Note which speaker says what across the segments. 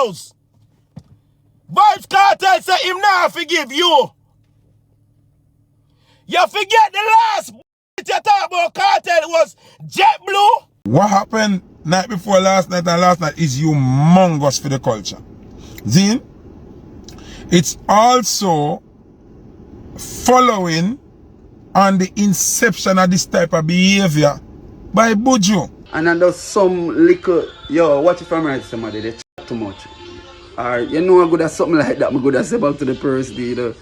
Speaker 1: house. Vybz Kartel say him not forgive you. You forget the last you talk about Kartel was JetBlue.
Speaker 2: What happened night before last night and last night is humongous for the culture. Then, it's also following on the inception of this type of behavior by Buju.
Speaker 3: And then there's some little, watch if I'm right, somebody, they chat too much. Or, I'm good at something like that, I'm good at say back to the person,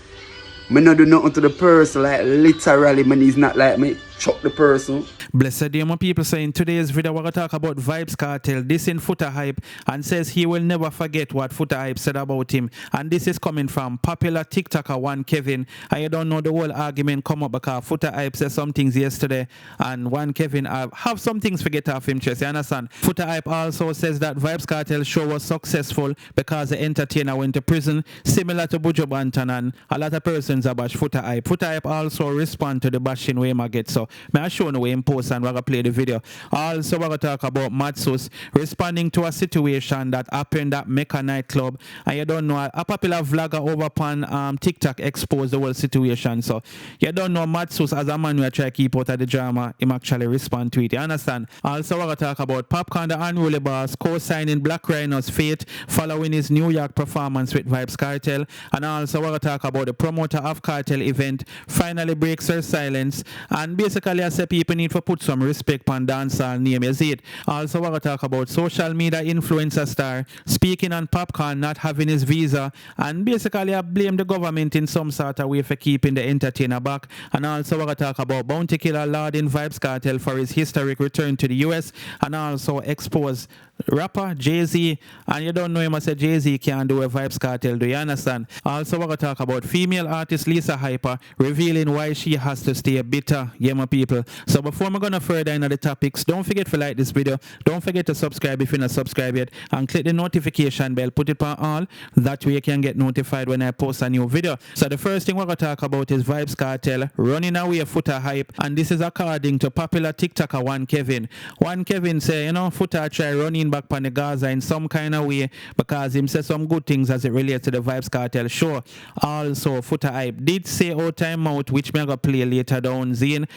Speaker 3: Me not do nothing to the person, like literally, man, he's not like me chuck the person.
Speaker 4: Blessed day, my people, so in today's video, we're going to talk about Vybz Kartel, this in Foota Hype, and says he will never forget what Foota Hype said about him. And this is coming from popular TikToker One Kevin. And you don't know the whole argument come up because Foota Hype said some things yesterday, and One Kevin have some things to get off him chest, you understand? Foota Hype also says that Vybz Kartel show was successful because the entertainer went to prison, similar to Buju Banton, and a lot of persons bash Foota Hype. Foota Hype also respond to the bashing way I get. So may I show the way in post and we're gonna play the video. Also we're gonna talk about Matsus responding to a situation that happened at Mecca nightclub. And you don't know, a popular vlogger over upon TikTok exposed the whole situation. So you don't know Matsus as a man who try to keep out of the drama, him actually respond to it. You understand? Also we're gonna talk about Popcaan and Ryno boss co-signing Black Ryno's fate following his New York performance with Vybz Kartel. And also we're gonna talk about the promoter of Kartel event finally breaks her silence, and basically I say people need to put some respect on dancehall name, you see it. Also we're going to talk about social media influencer star speaking on Popcaan not having his visa, and basically I blame the government in some sort of way for keeping the entertainer back. And also we're going to talk about bounty killer lauding Vybz Kartel for his historic return to the US, and also expose rapper Jay-Z, and you don't know him, I said Jay-Z can't do a Vybz Kartel, do you understand? Also we're going to talk about female artist Lisa Hyper revealing why she has to stay bitter, yeah my people. So before I'm going to further into the topics, don't forget to like this video, don't forget to subscribe if you're not subscribed yet, and click the notification bell, put it on all, that way you can get notified when I post a new video. So the first thing we're going to talk about is Vybz Kartel running away Foota Hype, and this is according to popular TikToker One Kevin. One Kevin say, Foota try running back on the Gaza in some kind of way because him say some good things as it relates to the Vybz Kartel show. Also Foota Hype did say out time out, which me gonna play later down, Zine,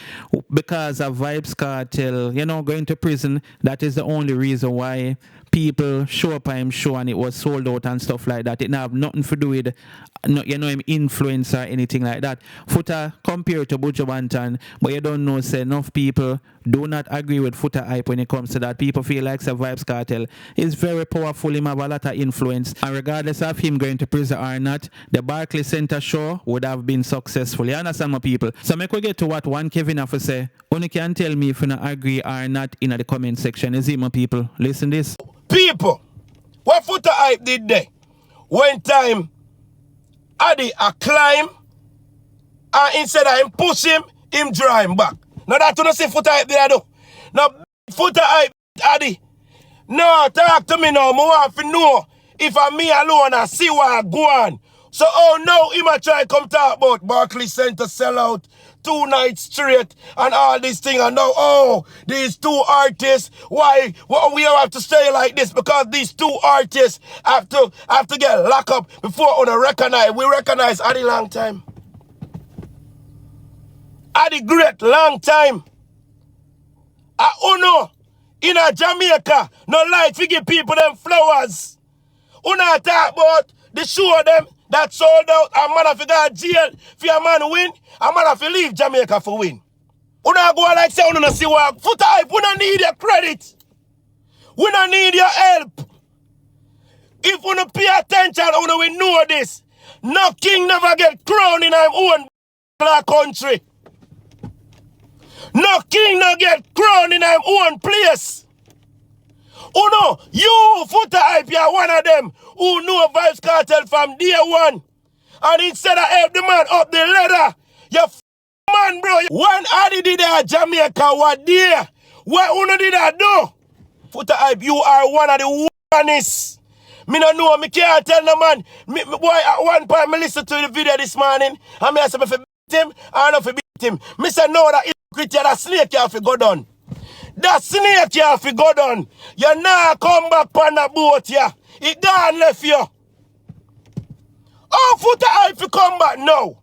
Speaker 4: because of Vybz Kartel, going to prison. That is the only reason why people show up on him show and it was sold out and stuff like that. It not have nothing to do with him influence or anything like that. Foota compared to Buju Banton, but you don't know, say enough people do not agree with Foota Hype when it comes to that. People feel like Vybz Kartel is very powerful, him have a lot of influence, and regardless of him going to prison or not, the Barclays Center show would have been successful. You understand my people? So make we get to what One Kevin have to say. Only can tell me if you not agree or not in the comment section. Is it my people? Listen this.
Speaker 1: People, what Foota Hype did there, one time Addy a climb, and instead of him push him draw him back. Now that you don't see Foota Hype there though. Now Foota Hype Addy, no, talk to me now. I want to know if I'm me alone and see what I go on. So no, he might try to come talk about Barclays Center sellout 2 nights straight and all this thing, and now these 2 artists, why we have to stay like this because these 2 artists have to get locked up before we recognize Addy long time. Addy great long time. Uno in a Jamaica no like to give people them flowers. Uno talk about the show them that sold out, a man have to go to jail for a man win, a man have to leave Jamaica for win. We don't go like say, we don't see what Foota Hype, we don't need your credit. We don't need your help. If we don't pay attention, we don't know this. No king never get crowned in our own country. No king never get crowned in our own place. You Foota Hype, you are one of them who know Vybz Kartel from day one. And instead of help the man up the ladder, you man, bro. When Addy did that Jamaica, what there? What Uno did that do? Foota Hype, you are one of the ones. Me no know, me can't tell no man. Boy, at one point, me listen to the video this morning, and me I say, if I beat him, I don't know if beat him. Me say, no, that hypocrite, that snake you have to go down. That snake you have to go down. You now come back on the boat, yeah. It done left you. Oh, Foota hype to come back now.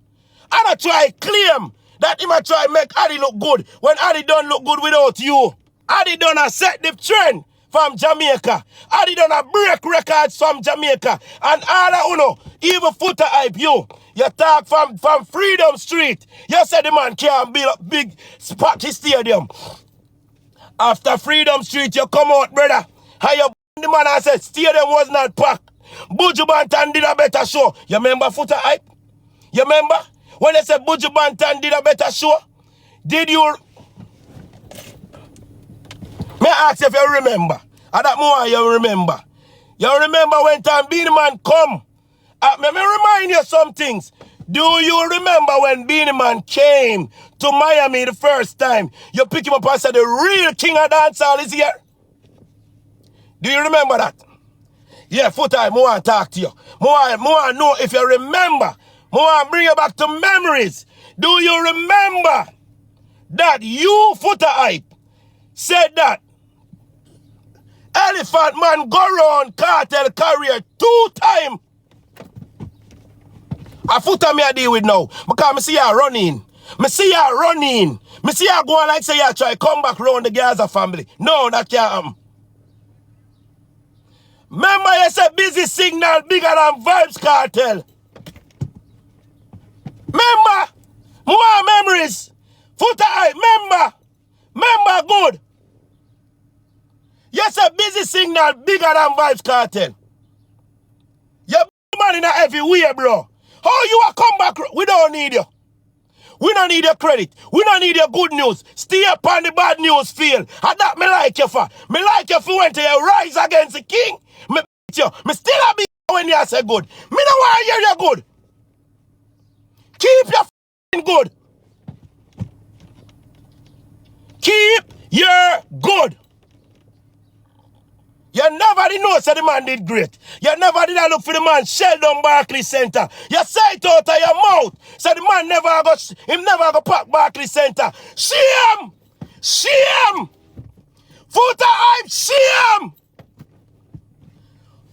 Speaker 1: And I try claim that him a try make Addy look good when Addy don't look good without you. Addy done a set the trend from Jamaica. Addy done a break records from Jamaica. And all of you know, even Foota hype you talk from Freedom Street. You said the man can't build a big Sparky Stadium. After Freedom Street, you come out, brother. How you the man and said stadium was not packed. Buju Banton did a better show. You remember Foota hype? You remember? When they said Buju Banton did a better show? Did you... May I ask if you remember? And that more you remember. You remember when time Beanie Man come? Let me remind you some things. Do you remember when Beanie Man came to Miami the first time? You pick him up and said the real king of dancehall is here? Do you remember that? Yeah, Foota, I want to talk to you. I want to know if you remember. I want to bring you back to memories. Do you remember that you, Foota hype, said that Elephant Man go round Kartel career 2 times? A Foota me I deal with now. Because I see you running. I see you running. I see you going like say you try come back round the Gaza family. No, that can't happen. Remember you said busy signal bigger than Vybz Kartel. Remember? More memories. Foota hype, remember? Remember good. You said busy signal bigger than Vybz Kartel. You man in a heavy way, bro. How you a come back? We don't need you. We don't need your credit. We don't need your good news. Stay up on the bad news field. And that me like you for. Me like you for when you rise against the king. Me beat you. Me still a beat you when you say good. Me don't want to hear you good. Keep your f***ing good. Keep your good. You never did know so the man did great. You never did look for the man shell down Barclays Center. You say it out of your mouth. So the man never go pack Barclays Center. Shame! Shame! Foota hype, shame!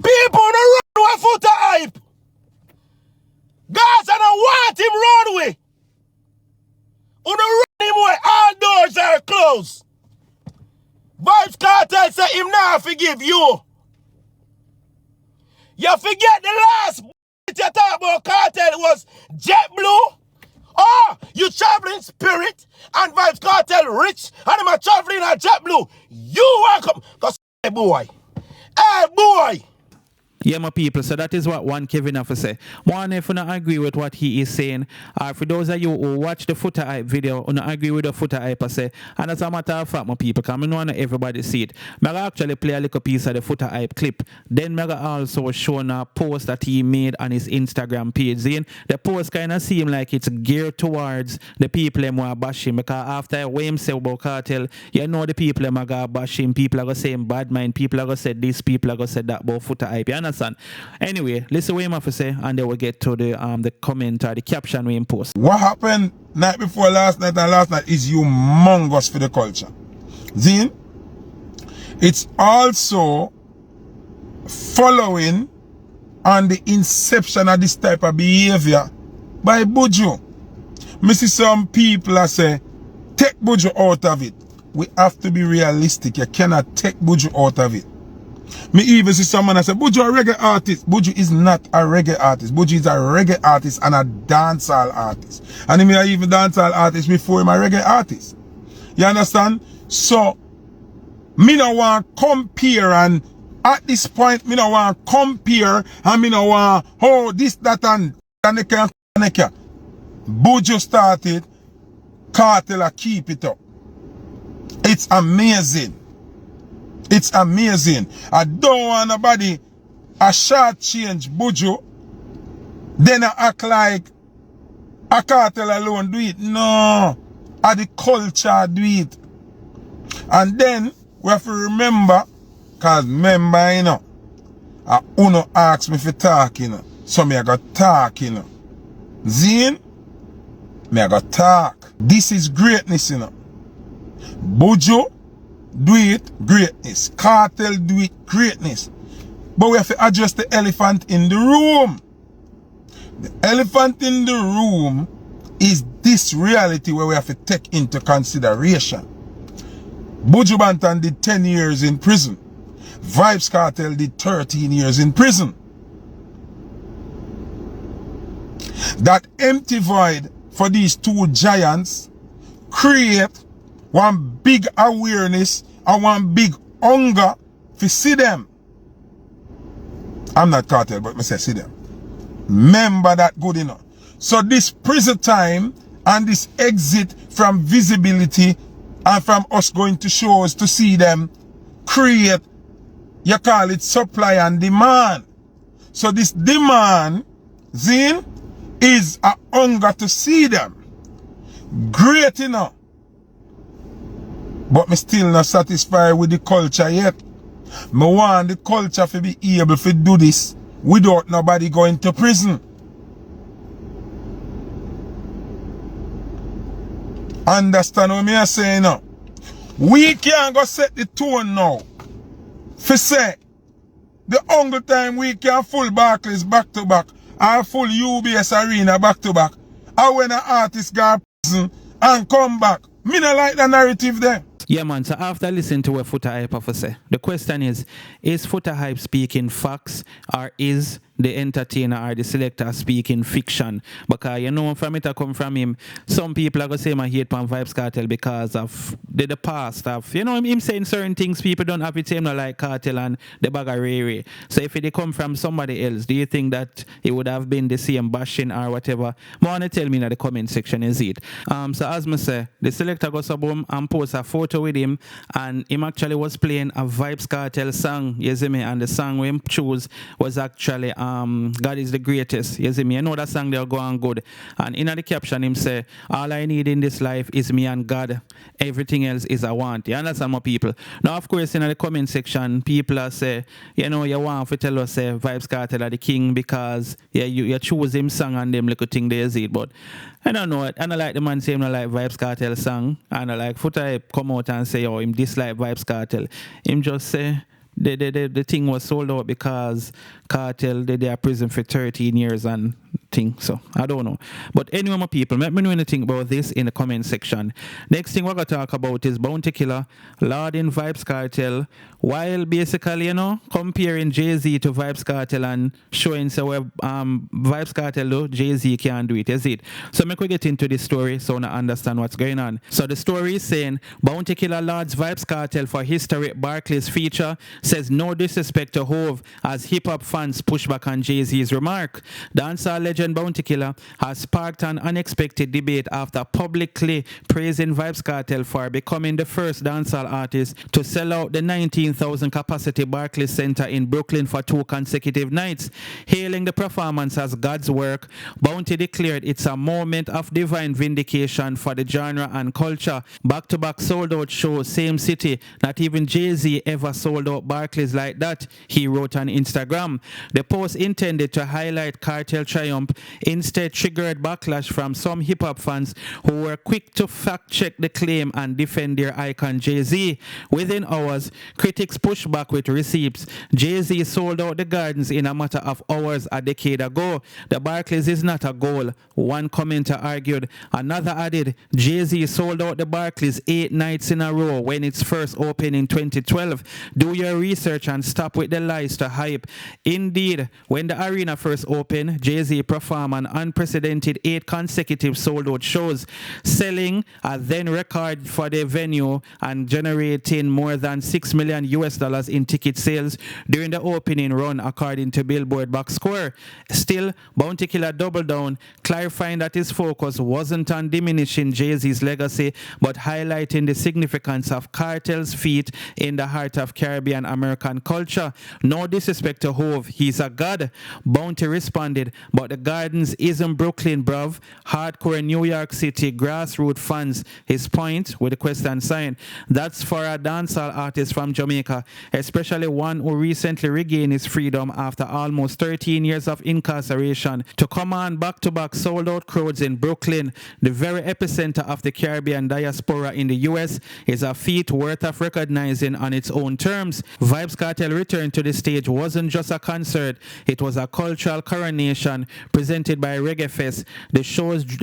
Speaker 1: People don't run with Foota hype. Guys, I don't want him run with. You don't run him away. All doors are closed. Vybz Kartel say him now forgive you. You forget the last you talk about Kartel was JetBlue. Oh, you traveling Spirit and Vybz Kartel rich and I'm traveling at JetBlue. You welcome. Cause hey boy. Hey boy.
Speaker 4: Yeah, my people, so that is what one Kevin have to say. One, if you don't agree with what he is saying, for those of you who watch the Foota hype video, who don't agree with the Foota hype, I say, and as a matter of fact, my people, because I know not everybody see it, I actually play a little piece of the Foota hype clip. Then I also show a post that he made on his Instagram page. Then the post kind of seem like it's geared towards the people who are bashing, because after what him say about Kartel, you know the people who are going to bash him, people are going to say him bad mind, people are going to say this, people are going to say that about Foota hype. You understand? Anyway, listen what him have to say, and then we'll get to the comment or the caption we post.
Speaker 2: What happened night before last night and last night is humongous for the culture. Then, it's also following on the inception of this type of behavior by Buju. Me see some people that say, take Buju out of it. We have to be realistic. You cannot take Buju out of it. Me even see someone that say, Buju a reggae artist. Buju is not a reggae artist. Buju is a reggae artist and a dancehall artist. And him is even dancehall artist before him a reggae artist. You understand? So, me no want compare, and at this point, me no want compare, and me no want, oh, this, that, and that. Buju started, Kartel keep it up. It's amazing. It's amazing. I don't want nobody a short change Buju, then I act like a Kartel alone do it. No. A the culture do it. And then we have to remember, because remember, you know, Uno asked me for talk, you know. So me I got talk, you know. Zine, me I got talk. This is greatness, you know. Buju do it, greatness. Kartel do it, greatness. But we have to address the elephant in the room. The elephant in the room is this reality where we have to take into consideration. Buju Banton did 10 years in prison. Vybz Kartel did 13 years in prison. That empty void for these two giants create one big awareness and one big hunger to see them. I'm not Kartel, but I say see them. Remember that good enough. So this prison time and this exit from visibility and from us going to shows to see them create, you call it supply and demand. So this demand, Zin, is a hunger to see them. Great enough. But me still not satisfied with the culture yet. Me want the culture to be able to do this without nobody going to prison. Understand what me are saying now? We can't go set the tone now. For say, the only time we can full Barclays back to back, or full UBS Arena back to back, or when an artist go to prison and come back. Me not like the narrative there.
Speaker 4: Yeah, man. So after listening to what Foota Hype have to say, the question is Foota Hype speaking facts or is the entertainer or the selector speaking fiction? Because you know, from it I come from him, some people are going to say my hate on Vybz Kartel because of the past of, you know, him saying certain things people don't have it same like Kartel and the Bagarere. So if it come from somebody else, do you think that it would have been the same bashing or whatever? I want to tell me in the comment section, is it? So as me say, the selector goes up and post a photo with him, and him actually was playing a Vybz Kartel song, you see me, and the song we him choose was actually God is the greatest, you see me. I know that song they'll go on good, and in the caption him say, all I need in this life is me and God, everything else is I want. You understand, my people? Now of course in the comment section people are say, you know, you want to tell us say Vybz Kartel are the king because yeah, you choose him song and them little thing there, is it? But I don't know it. And I like the man saying I like Vybz Kartel song, and I like Foota Hype come out and say, oh, him dislike Vybz Kartel. Him just say the thing was sold out because Kartel they are prison for 13 years and thing. So I don't know. But anyway, my people, let me know anything about this in the comment section. Next thing we're gonna talk about is Bounty Killer lauding Vybz Kartel while basically, you know, comparing Jay-Z to Vybz Kartel and showing so where Vybz Kartel do, Jay-Z can't do it, is it? So make we get into this story so I understand what's going on. So the story is saying Bounty Killer lauds Vybz Kartel for historic Barclays feature, says no disrespect to Hove as hip-hop fans push back on Jay-Z's remark. Dancehall legend Bounty Killer has sparked an unexpected debate after publicly praising Vybz Kartel for becoming the first dancehall artist to sell out the 19,000 capacity Barclays Center in Brooklyn for 2 consecutive nights. Hailing the performance as God's work, Bounty declared it's a moment of divine vindication for the genre and culture. Back-to-back sold-out shows, same city, not even Jay-Z ever sold out Barclays like that, he wrote on Instagram. The post intended to highlight Kartel triumph instead triggered backlash from some hip-hop fans who were quick to fact-check the claim and defend their icon Jay-Z. Within hours, critics pushed back with receipts. Jay-Z sold out the Gardens in a matter of hours a decade ago. The Barclays is not a goal, one commenter argued. Another added, Jay-Z sold out the Barclays 8 nights in a row when it's first opened in 2012. Do your research and stop with the lies to hype. Indeed, when the arena first opened, Jay-Z performed an unprecedented 8 consecutive sold-out shows, selling a then record for the venue and generating more than $6 million in ticket sales during the opening run, according to Billboard Box Score. Still, Bounty Killer doubled down, clarifying that his focus wasn't on diminishing Jay-Z's legacy, but highlighting the significance of Kartel's feat in the heart of Caribbean American culture. No disrespect to Hove, he's a god. Bounty responded, but the Gardens isn't Brooklyn, bruv. Hardcore New York City, grassroots fans. His point with the question sign. That's for a dancehall artist from Jamaica, especially one who recently regained his freedom after almost 13 years of incarceration, to command back-to-back sold-out crowds in Brooklyn, the very epicenter of the Caribbean diaspora in the US, is a feat worth of recognizing on its own terms. Vybz Kartel return to the stage wasn't just a concert, it was a cultural coronation presented by Reggae Fest. The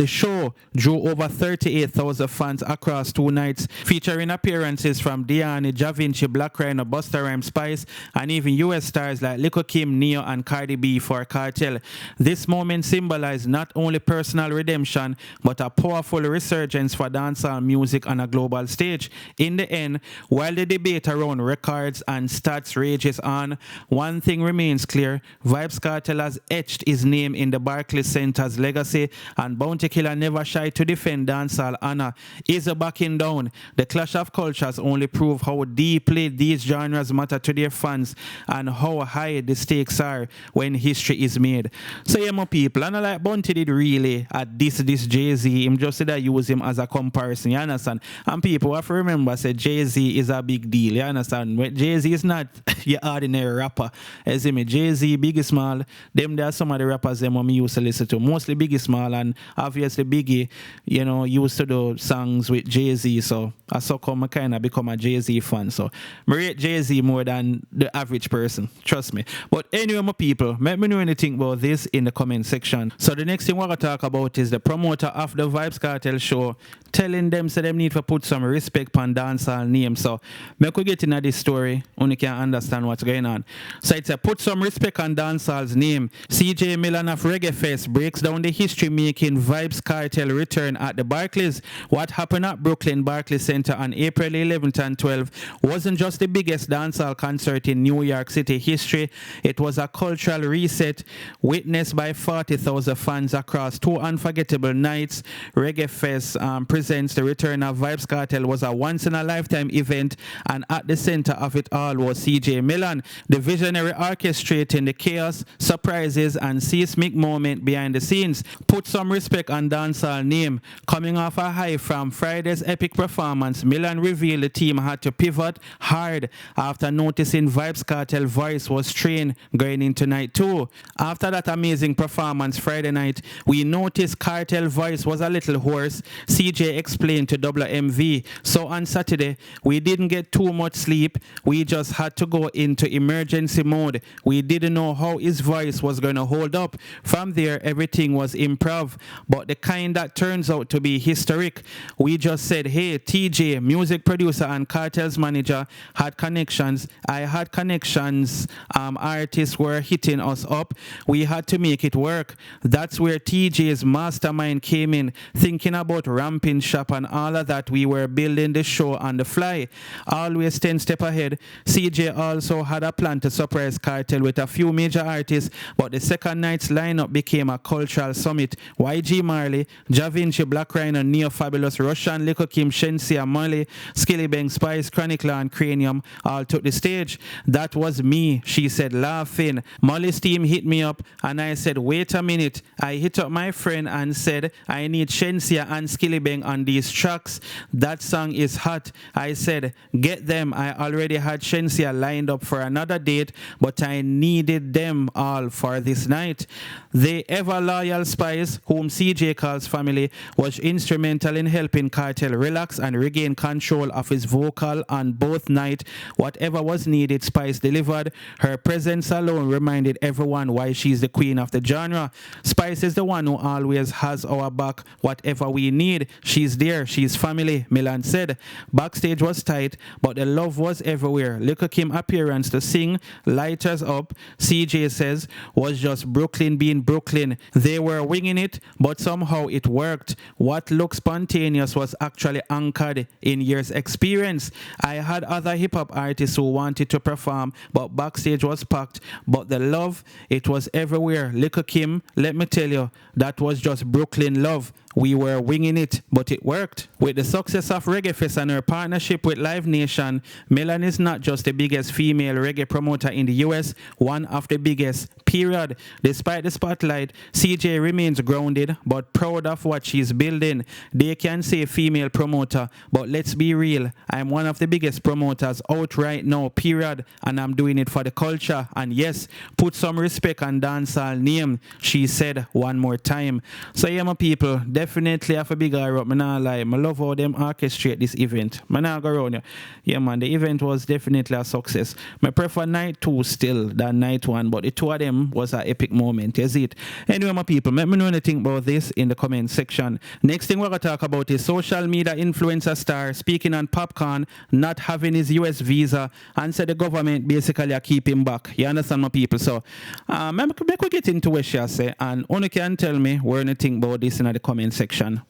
Speaker 4: show drew over 38,000 fans across 2 nights, featuring appearances from Diani, Javinci, Black Ryno, Busta Rhymes, Spice, and even US stars like Lil Kim, Neo, and Cardi B for Kartel. This moment symbolized not only personal redemption, but a powerful resurgence for dancehall music on a global stage. In the end, while the debate around records and stats rages on, one thing remains clear: Vybz Kartel has etched his name in the Barclays Center's legacy, and Bounty Killer never shy to defend dancehall honor. Is a backing down. The clash of cultures only prove how deeply these genres matter to their fans and how high the stakes are when history is made. So yeah, my people, and I like Bounty did really at this Jay-Z, him just said I use him as a comparison, you understand? And people have to remember, say Jay-Z is a big deal, you understand? Jay-Z is not your ordinary rapper. As see me, Jay-Z, Biggie Small, them there are some of the rappers them I used to listen to, mostly Biggie Small, and obviously Biggie, you know, used to do songs with Jay-Z, so I saw come I kind of become a Jay-Z fan, so I rate Jay-Z more than the average person, trust me. But anyway, my people, let me know anything about this in the comment section. So the next thing we're going to talk about is the promoter of the Vybz Kartel show telling them so them need to put some respect on dancehall name. So me could get into this story, only can understand what's going on. So it's a put some respect on dancehall's name. CJ Milan of Reggae Fest breaks down the history making Vybz Kartel return at the Barclays. What happened at Brooklyn Barclays Center on April 11th and 12th wasn't just the biggest dancehall concert in New York City history. It was a cultural reset witnessed by 40,000 fans across 2 unforgettable nights. Reggae Fest presents the return of Vybz Kartel was a once-in-a-lifetime event, and at the center of it all was CJ Milan, the visionary orchestrating the chaos, surprises, and seismic moment behind the scenes. Put some respect on dancehall name. Coming off a high from Friday's epic performance, Milan revealed the team had to pivot hard after noticing Vybz Kartel voice was strained going into night 2. After that amazing performance Friday night, we noticed Kartel voice was a little hoarse, CJ explained to WMV. So on Saturday, we didn't get too much sleep. We just had to go into emergency mode. We didn't know how his voice was going to hold up. From there, everything was improv, but the kind that turns out to be historic. We just said, hey, TJ, music producer and Kartel's manager, had connections. I had connections. Artists were hitting us up. We had to make it work. That's where TJ's mastermind came in, thinking about ramping shop and all of that. We were building the show on the fly, always 10 steps ahead. CJ also had a plan to surprise Kartel with a few major artists, but the second night's lineup became a cultural summit. YG Marley, Javinci, Black Ryno, Neo Fabulous, Russian, Lil Kim, Shensia, Molly, Skillibeng, Spice, Chronicler, and Cranium all took the stage. That was me, she said, laughing. Molly's team hit me up and I said, wait a minute. I hit up my friend and said, I need Shensia and Skillibeng on these tracks. That song is hot. I said, get them. I already had Shensia lined up for another date, but I needed them all for this night. The ever loyal Spice, whom CJ calls family, was instrumental in helping Kartel relax and regain control of his vocal on both nights. Whatever was needed, Spice delivered. Her presence alone reminded everyone why she's the queen of the genre. Spice is the one who always has our back, whatever we need. She's there, she's family, Milan said. Backstage was tight, but the love was everywhere. Lil Kim appearance to sing Lighters Up, CJ says, was just Brooklyn being Brooklyn. They were winging it, but somehow it worked. What looked spontaneous was actually anchored in years' experience. I had other hip-hop artists who wanted to perform, but backstage was packed. But the love, it was everywhere. Lil Kim, let me tell you, that was just Brooklyn love. We were winging it, but it worked. With the success of Reggae Fest and her partnership with Live Nation, Melanie is not just the biggest female reggae promoter in the US, one of the biggest, period. Despite the spotlight, CJ remains grounded but proud of what she's building. They can say female promoter, but let's be real, I'm one of the biggest promoters out right now, period, and I'm doing it for the culture. And yes, put some respect on dancehall name, she said one more time. So yeah, my people, definitely have a big eye up. I not lie. I love how them orchestrate this event. I not go around you. Yeah, man, the event was definitely a success. I prefer night 2 still than night 1, but the two of them was an epic moment. You see it? Anyway, my people, let me know anything about this in the comment section. Next thing we're going to talk about is social media influencer star speaking on Popcaan not having his US visa and said the government basically keep him back. You understand, my people? So, make we get into what she say, and only can tell me where anything about this in the comment section.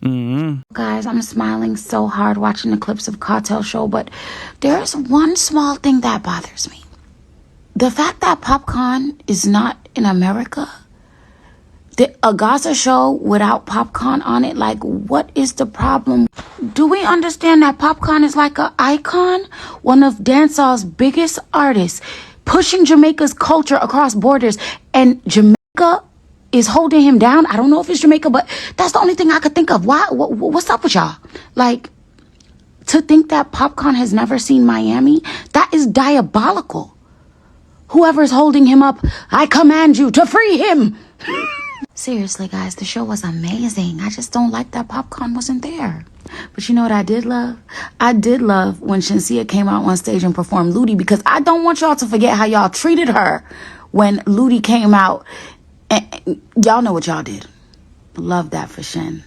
Speaker 5: Guys, I'm smiling so hard watching the clips of Kartel show, but there's one small thing that bothers me. The fact that Popcaan is not in America. A Gaza show without Popcaan on it, like, what is the problem? Do we understand that Popcaan is like an icon? One of dancehall's biggest artists, pushing Jamaica's culture across borders, and Jamaica is holding him down. I don't know if it's Jamaica, but that's the only thing I could think of. Why? What's up with y'all? Like, to think that Popcaan has never seen Miami, that is diabolical. Whoever's holding him up, I command you to free him. Seriously, guys, the show was amazing. I just don't like that Popcaan wasn't there. But you know what I did love? I did love when Shinsia came out on stage and performed Ludi, because I don't want y'all to forget how y'all treated her when Ludi came out. And y'all know what y'all did. Love that for Shin.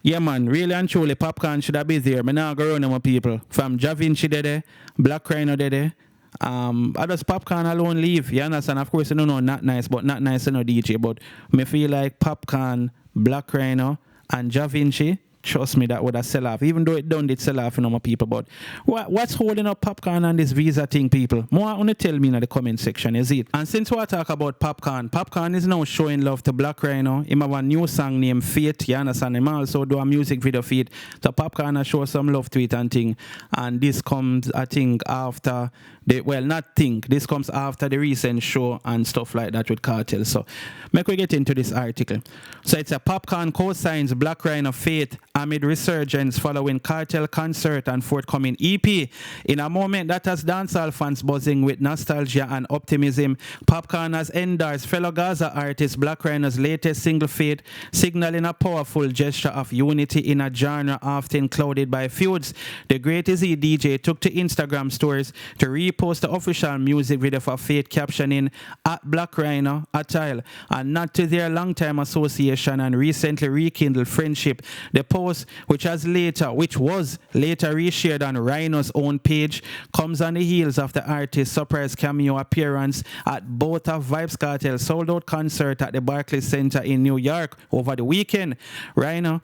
Speaker 4: Yeah, man, really and truly, Popcaan should have been there. I now go around my people. From Javinci there, Black Ryno there. I just Popcaan alone leave. You understand? Of course, no, not nice, but not nice, no DJ. But me feel like Popcaan, Black Ryno, and Javinci, trust me, that would have sell off. Even though it done did sell off, my people. But what's holding up Popcaan and this visa thing, people? More want to tell me in the comment section, is it? And since we talk about Popcaan is now showing love to Black Ryno. He have a new song named Fate, you understand? He also do a music video for it. So Popcaan show some love to it and thing. And this comes, I think, after this comes after the recent show and stuff like that with Kartel. So make we get into this article. So it's a Popcaan co-signs Black Ryno Fate amid resurgence following Kartel concert and forthcoming EP. In a moment that has dancehall fans buzzing with nostalgia and optimism, Popcaan has endorsed fellow Gaza artist Black Ryno's latest single Fate, signaling a powerful gesture of unity in a genre often clouded by feuds. The Great Izzy DJ took to Instagram stories to repost the official music video for Fate, captioning at Black Ryno a child, and not to their long-time association and recently rekindled friendship. The post, which was later reshared on Ryno's own page, comes on the heels of the artist's surprise cameo appearance at both of Vybz Kartel sold-out concert at the Barclays Center in New York over the weekend. Ryno,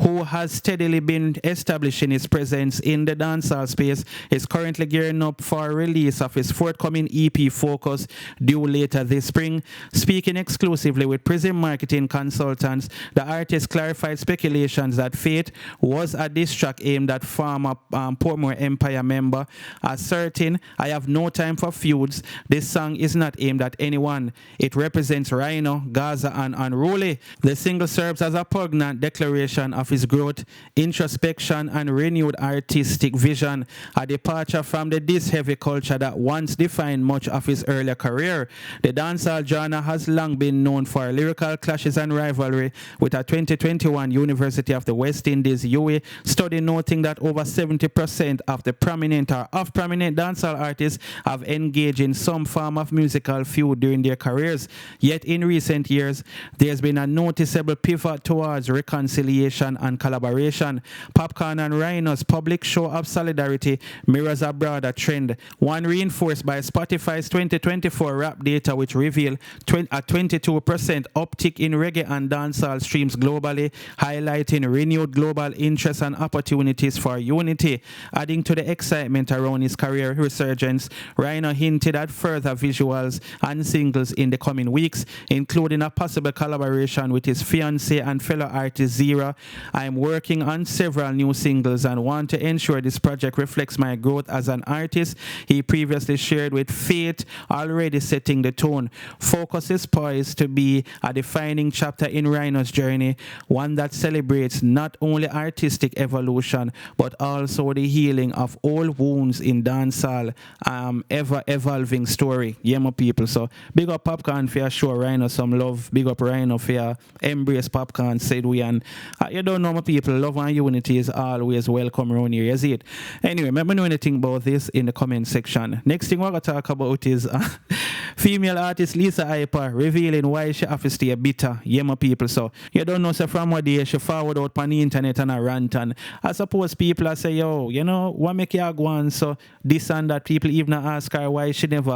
Speaker 4: who has steadily been establishing his presence in the dancehall space, is currently gearing up for a release of his forthcoming EP Focus, due later this spring. Speaking exclusively with Prism marketing consultants, the artist clarified speculations that Fate was a diss track aimed at former Portmore Empire member, asserting, "I have no time for feuds. This song is not aimed at anyone. It represents Ryno, Gaza, and Unruly." The single serves as a poignant declaration of his growth, introspection, and renewed artistic vision, a departure from the diss-heavy culture that once defined much of his earlier career. The dancehall genre has long been known for lyrical clashes and rivalry, with a 2021 University of the West Indies UWI study noting that over 70% of the prominent or of-prominent dancehall artists have engaged in some form of musical feud during their careers. Yet in recent years, there's been a noticeable pivot towards reconciliation innovation and collaboration. Popcaan and Ryno's public show of solidarity mirrors a broader trend, one reinforced by Spotify's 2024 rap data, which revealed a 22% uptick in reggae and dancehall streams globally, highlighting renewed global interest and opportunities for unity. Adding to the excitement around his career resurgence, Ryno hinted at further visuals and singles in the coming weeks, including a possible collaboration with his fiancée and fellow artist Zira. I am working on several new singles and want to ensure this project reflects my growth as an artist, he previously shared with Fate, already setting the tone. Focus is poised to be a defining chapter in Ryno's journey, one that celebrates not only artistic evolution but also the healing of old wounds in dancehall, ever evolving story. Yeah, my people. So big up Popcaan for show Ryno some love. Big up Ryno for embrace Popcaan, said we. And you don't know, my people, love and unity is always welcome around here. You see it. Anyway, let me know anything about this in the comment section. Next thing we're going to talk about is female artist Lisa Hyper revealing why she has to stay bitter. Yeah, my people. So you don't know, so from what day she forward out on the internet and a rant, and I suppose people are say, yo, you know, what make you go on? So this and that, people even ask her why she never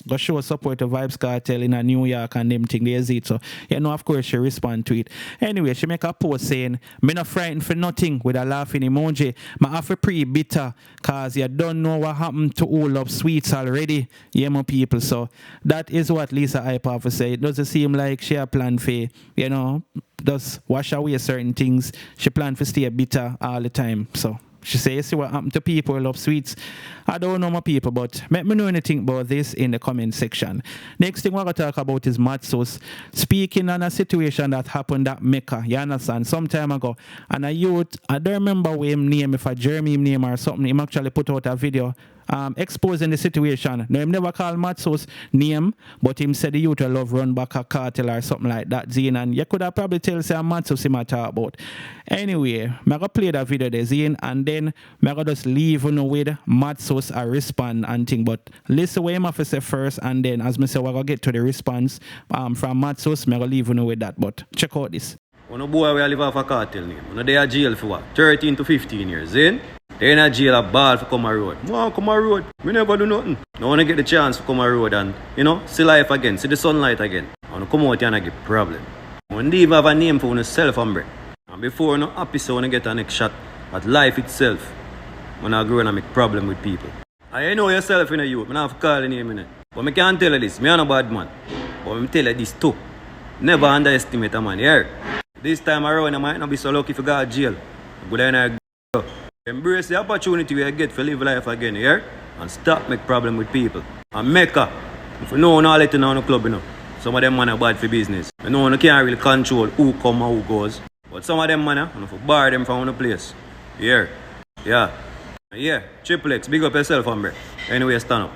Speaker 4: go show support to Vybz Kartel in New York and them thing. There's it. So you know, of course she respond to it. Anyway, she make a post saying, me not frightened for nothing, with a laughing emoji. My have to pre-bitter cause you don't know what happened to all of sweets already. Yeah, my people. So that is what Lisa Hyper have to say. It doesn't seem like she a plan for, you know, just wash away certain things. She plan for stay bitter all the time. So she says, you see what happened to people who love sweets. I don't know my people, but let me know anything about this in the comment section. Next thing we're going to talk about is Matsus speaking on a situation that happened at Mecca, you understand, some time ago. And a youth, I don't remember what him name, if a Jeremy name or something, him actually put out a video exposing the situation. Now, him never called Matsus name, but him said the youth will love run back a cartel or something like that, Zine. And you could have probably tell say Matsus him talk about. Anyway, I'm going to play that video there, Zine, and then I'm going to just leave you know, with Matsus a respond and thing. But listen what him have to say first, and then as I say, we're going to get to the response from Matsus. I'm going to leave you know, with that. But check out this.
Speaker 6: When a boy will live off a cartel name, when they are jail for what? 13 to 15 years, then? They in a jail a ball for come a road. Man, come a road. We never do nothing. I want to get the chance to come a road and, you know, see life again, see the sunlight again. I want to come out here and get problem. When they even have a name for yourself, hombre. And before you know, happy so when you get a next shot at life itself, when I grow and I make problem with people. I know yourself in a youth, I don't have to call the name in it. But I can't tell you this, I'm not a bad man. But I tell you this too. Never underestimate a man, yeah? This time around, I might not be so lucky if you got jail. But then I go. Embrace the opportunity we get to live life again, yeah? And stop make problem with people. And Mecca, if you know all let you know in the club, you know. Some of them man are bad for business. You know, you can't really control who come and who goes. But some of them man, you know, for bar them from one place. Yeah. Yeah. Yeah. Triple X, big up yourself, hombre. Anyway, stand up.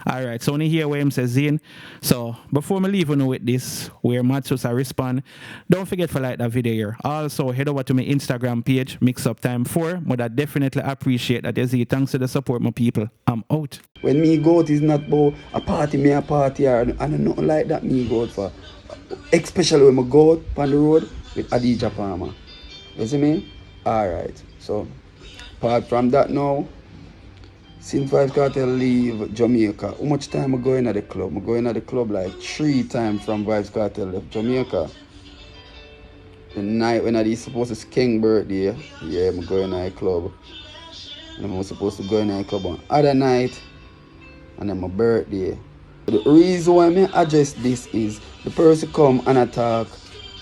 Speaker 4: Alright, so when you hear what him says, Zine. So before me leave you know with this, where Matsus I respond, don't forget to like that video here. Also, head over to my Instagram page, Mix Up Time 4. But I definitely appreciate that. You see, thanks to the support, my people. I'm out.
Speaker 3: When me go out is not about a party, me a party, or nothing like that me go out for. Especially when I go out on the road with Adija Palmer. You see me? Alright, so apart from that now, since Vybz Kartel leave Jamaica, how much time I go in at the club? I go in at the club like 3 times from Vybz Kartel left Jamaica. The night when I supposed to King birthday, yeah, I'm going to the club. And I'm supposed to go in the club on other night, and then my birthday. The reason why I address this is the person come and attack,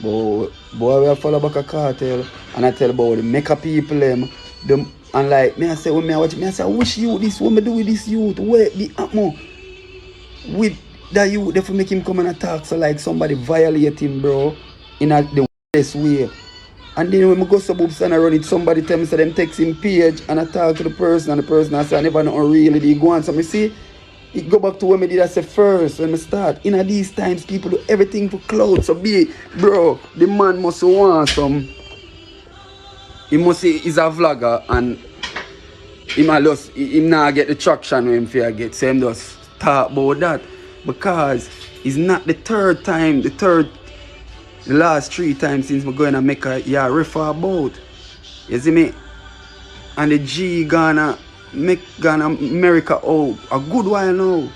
Speaker 3: boy, we follow back a cartel, and I tell about the Mecca people them. And like me I say when me I watch me I say I wish you this what me do with this youth where the atmo with that youth therefore make him come and attack so like somebody violate him bro in the worst way. And then when I go suburbs and I run it, somebody tell me so them text him page and I talk to the person and the person I say I never know really they go on. So me see it go back to when me did I say first when I start. In these times people do everything for clout. So be bro, the man must want some. He must say he's a vlogger and he not get the traction when he get. So him just talk about that. Because it's not the third The last 3 times since me going to make a refer about. You see me? And the G gonna America a good while now.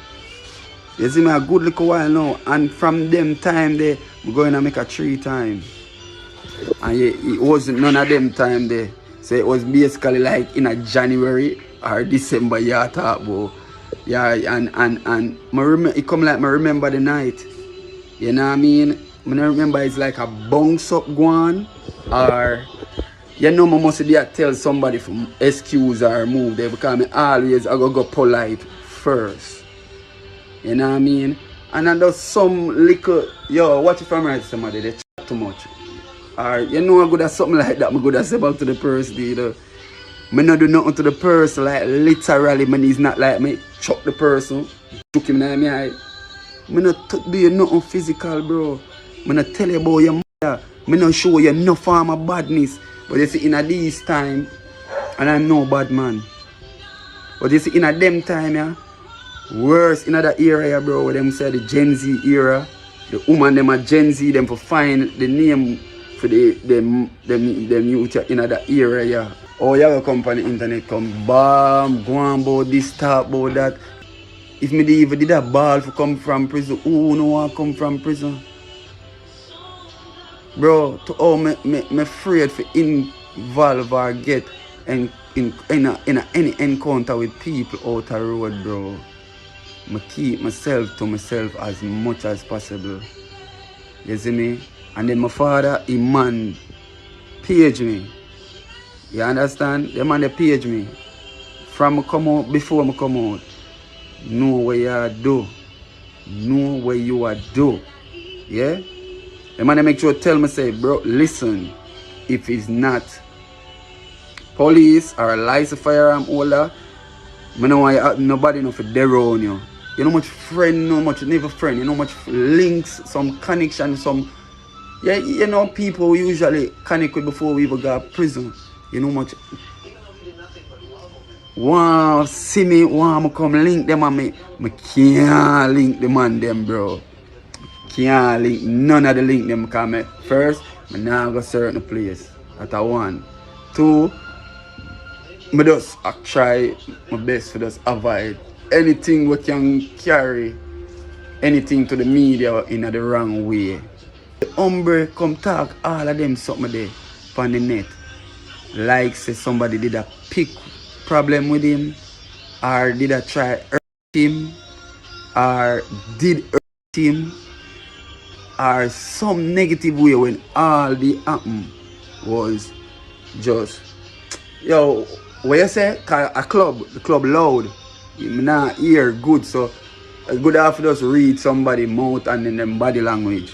Speaker 3: You see me, a good little while now. And from them time there, we're going to make a 3 times. And it wasn't none of them time there. So it was basically like in a January or December you talk about. Yeah, and it come like I remember the night. You know what I mean? I remember it's like a bounce up one, or you know I must tell somebody from excuse or move there, because I go polite first. You know what I mean? And I do some little, watch it from right somebody, they chat too much. Or you know I good at something like that, I good at say about to the person, you know. I don't do nothing to the person, like literally, man, it's not like me chuck the person, took him in my eye. I don't do you nothing physical, bro. I don't tell you about your mother. I don't show you no form of badness. But you see, in a these time, and I'm no bad man. But you see, in a them time, yeah, worse in that era, bro, where them say the Gen Z era, the woman them are Gen Z, them for find the name for them youth in that era, yeah. Oh, you have a company internet come, bam, go on about this, talk about that. If me even did a ball for come from prison, who no want come from prison? Bro, me afraid for involve or get in any encounter with people out the road, bro. I keep myself to myself as much as possible. You see me? And then my father, he man page me. You understand? The man they page me. From I come out, before I come out. Know what you do. Know what you are do. Yeah? The man they make sure tell me, say, bro, listen, if it's not police or a license firearm holder, I don't want nobody know for there on you. You know much friend, no much never friend, you know much links, some connection, some you know people we usually connect with before we even got prison. You know much wow, see me, wow, come link them and me can't link the man them, bro. Can't link none of the link them because me first, I now go certain place. That's a 1. 2, I just try my best to just avoid anything we can carry anything to the media in the wrong way. The hombre come talk all of them something there on the net. Like say somebody did a pick problem with him, or did I try hurt him, or did hurt him, or some negative way when all the happen was just what you say? A club, the club loud. You not hear good, so it's good after just read somebody mouth and then them body language.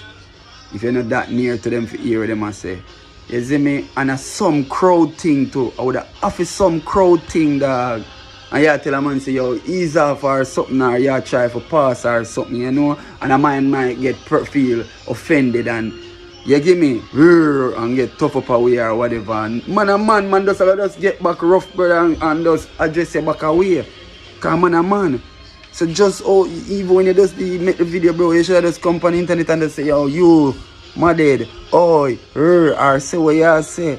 Speaker 3: If you're not that near to them to hear what them say. You see me? And a some crowd thing too. I would have some crowd thing, dog. And you tell a man say, yo, ease off or something, or you try for pass or something, you know? And a man might get feel offended and you give me and get tough up away or whatever. And man just get back rough, brother, and just address you back away. Cause man. So just even when you just make the video, bro, you should just come on the internet and just say, yo, you, my dad, oi, or say what you say.